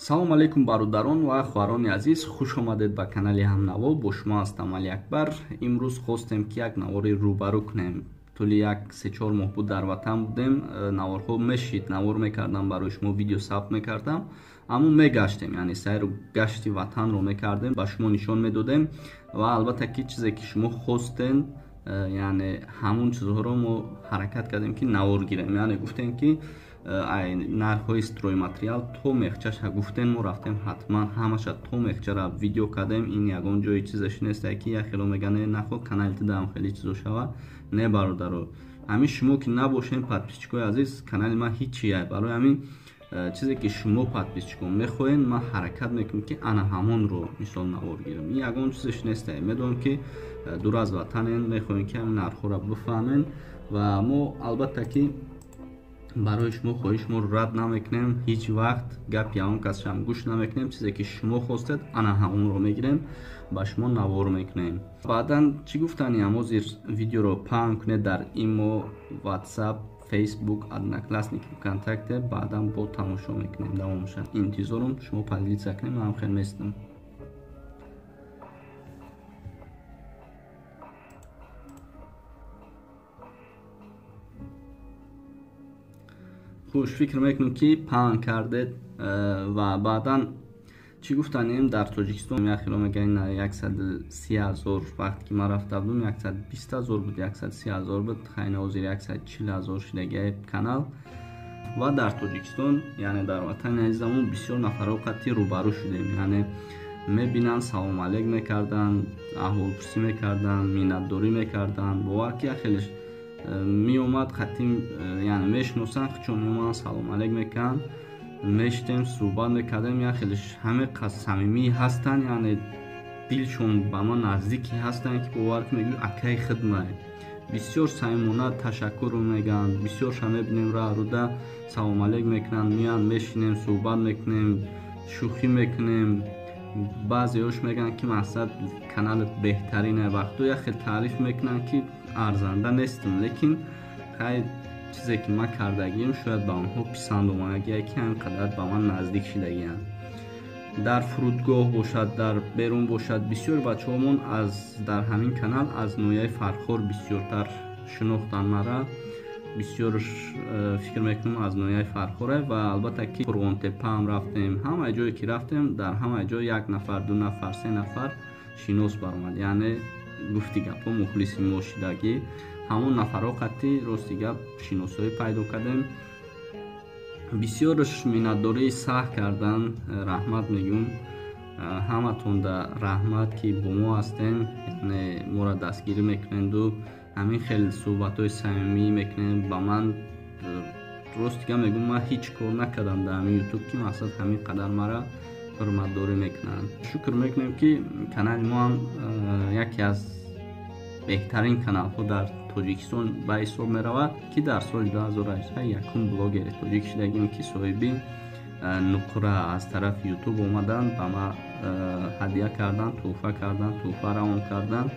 салом алейкум бародарон ва хоҳарони азиз, хуш омадед ба канали ҳамнаво. Бо шумо ҳастам Али Акбар. имрӯз хостем ки як навори рӯбарӯ кунем. тӯли як 3-4 моҳ буд дар ватан будем, наворҳо мешид, навор мекардам, барои шумо видео сабт мекардам, аммо мегаштем, яъне сайру гашти ватанро мекардем, ба шумо нишон медодем ва албатта ки чизе ки шумо хостен, яъне ҳамон чизҳоро мо ҳаракат кардем ки навор гирем. Яъне гуфтем ки нархҳои стройматериал то мехчаша гуфтен, мо рафтем ҳатман ҳамаша то мехчара видео кардем. ин ягон ҷои чизаш нест ки яхело мегане нахо каналти дам хеле чизо шава. Не бародаро, ҳамин шумо ки набошен подписчикои азиз, канали ман ҳичия. Барои ҳамин чизе ки шумо подписчико мехоҳен, ман ҳаракат мекунам ки ана ҳамонро мисол навор гирем. ин ягон чизаш нест. медонам ки дур аз ватанен, мехоҳем ки ҳамин нархҳоро бифаҳмен ва мо албатта ки барои шумо хоҳишмо рад намекунем, ҳеҷ вақт гапи ягон касшам гӯш намекунем. чизе ки шумо хостед ана ҳамонро мегирем, ба шумо навор мекунем. баъдан чӣ гуфтани ҳозир видеоро паҳн кунед дар имо, ватсап, фейсбук, одноклассники, вконтакте. баъдан бо тамошо мекунем. давомша интизорум, шумо позитсия кунем, ман хеле местам. хуш, фикр мекунем ки паҳн кардед ва баъдан чӣ гуфтанем дар Тоҷикистон яхело мегӯянд 130,000, вақте ки ман рафта будам 120,000 буд, 130,000 буд, хайна ҳозир 140,000 шудагиай канал. ва дар Тоҷикистон, яъне дар ватани азизамон бисёр нафарҳо қатъи рӯбарӯ шудем. яъне мебинанд, салом алейк мекарданд, аҳволпурсӣ мекарданд, миннатдорӣ мекарданд. бовар ки яхелеш меомад қатъи, яъне мешиносанд, хичон меомаданд, салом алейк мекарданд, мешитем, суҳбат мекардем. яхелеш ҳаме қас самимӣ ҳастанд, яъне дилшон ба ман наздики ҳастанд ки бовар ки мегӯянд акаи хидмат. бисёр самимона ташаккур мегӯянд. бисёрша мебинем рӯда салом алейк мекунанд, меянд, мешинем, суҳбат мекунем, шӯхӣ мекунем. баъзеҳош мегӯянд ки мақсад каналат беҳтарина, вақтҳо яхел таъриф мекунанд ки арзанда нестем, лекин хай чизе ки ман кардагием шояд ба онҳо писанд омадагиае ки ҳанқадар ба ман наздик шудагианд. дар фурудгоҳ бошад, дар берун бошад, бисёр бачаҳомон дар ҳамин канал аз ноҳияи Фархор бисёртар шинохтанд мара. бисёр фикр мекунам аз ноҳияи Фархоре ва албатта ки Фурғонтепа ҳам рафтем. ҳамаи ҷое ки рафтем, дар ҳамаи ҷо 1 нафар, 2 нафар, 3 нафар шинос баромад. яъне гуфти гапҳо мухлиси мо шудагӣ. ҳамон нафарҳо қатъи рости гап шиносоӣ пайдо кардем. бисёрш миннатдории сахт карданд. раҳмат мегӯм ҳаматон, да раҳмат ки бо мо ҳастен, яъне моро дастгирӣ мекуненду ҳамин хеле суҳбатҳои самимӣ мекунем. ба ман рости гап мегӯм, ман ҳеҷ кор накардам дар ҳамин ютуб ки мақсад ҳамин қадар мара ҳурматдорӣ мекунанд. шукр мекунем ки канали мо ҳам яке аз беҳтарин каналҳо дар Тоҷикистон ба ҳисоб меравад, ки дар соли 2018 якум блогери тоҷик шудагим ки соҳиби нуқра аз тарафи ютуб омаданд, ба ман ҳадия карданд, тӯҳфа равон карданд.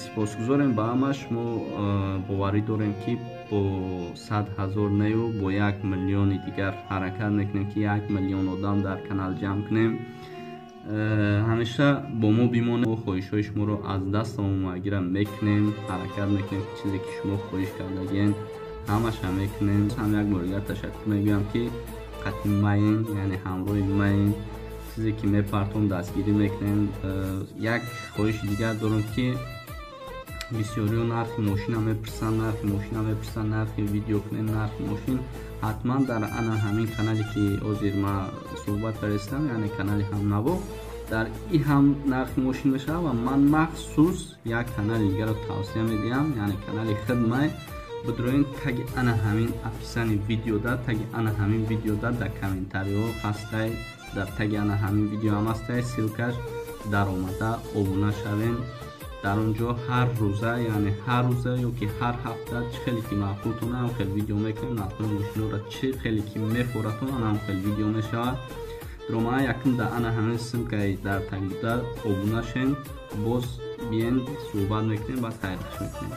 сипосгузорем ба ҳамаш. мо боварӣ дорем ки бо 100,000 нею, бо 1 миллиони дигар ҳаракат мекунем ки 1 миллион одам дар канал ҷамъ кунем. ҳамеша бо мо бимонед. мо хоҳишҳои шуморо аз дастамон магира мекунем, ҳаракат мекунем ки чизе ки шумо хоҳиш кардагиен ҳамаша мекунем. ҳам як бор дигар ташаккур мегӯям ки қатъи маен, яъне ҳамроҳи маен, чизе ки мепартом дастгирӣ мекунем. як хоҳиши дигар дорам ки бисёриҳо нархи мошина мепурсанд, нархи видео кунем, нархи мошин. ҳатман дар ана ҳамин канале ки ҳозир ман суҳбат кардаистам, яъне канали ҳамнаво, дар и ҳам нархи мошин мешавад ва ман махсус як канали дигарро тавсия медиҳам, яъне канали хидмат. бидроен таги ана ҳамин описани видеода, таги ана ҳамин видеода дар комментариҳо ҳастай, дар таги ана ҳамин видео ҳам ҳастай, силкаш дар омада обуна шавен. дар он ҷо ҳар рӯза, яъне ҳар рӯза ё ки ҳар ҳафта чӣ хеле ки маъқултона ҳам хел видео мекунем. нархҳои мошинҳоро чӣ хеле ки мехӯратон ҳам хел видео мешавад. дрома якум да ана ҳамин силкаи дар таг буда обуна шен, боз биен суҳбат мекунем, баъд хайрхош мекунем.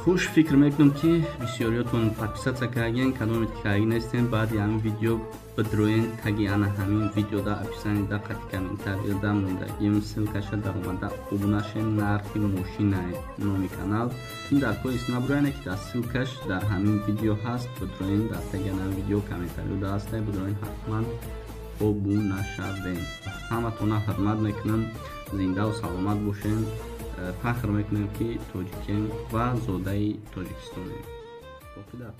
хуш, фикр мекунам ки бисёриётон подписатсия кардаген, кадомит карда нестем. Баъди ҳамин видео бидроен таги ана ҳамин видеода описанияда даққати комментарияда мондагим ссилкаша дар омада обунашен нархи мошинае номи канал. ин дар коис набурояне ки дар ссилкаш дар ҳамин видео ҳаст. Бидроен дар таги ана видео комментарияда ҳастай. Бидроен ҳатман обунашавем. ҳаматона ҳурмат мекунам. Зиндаву саломат бошем. فخر میکنم که تاجیکیم و زاده تاجیکستانیم. باقی در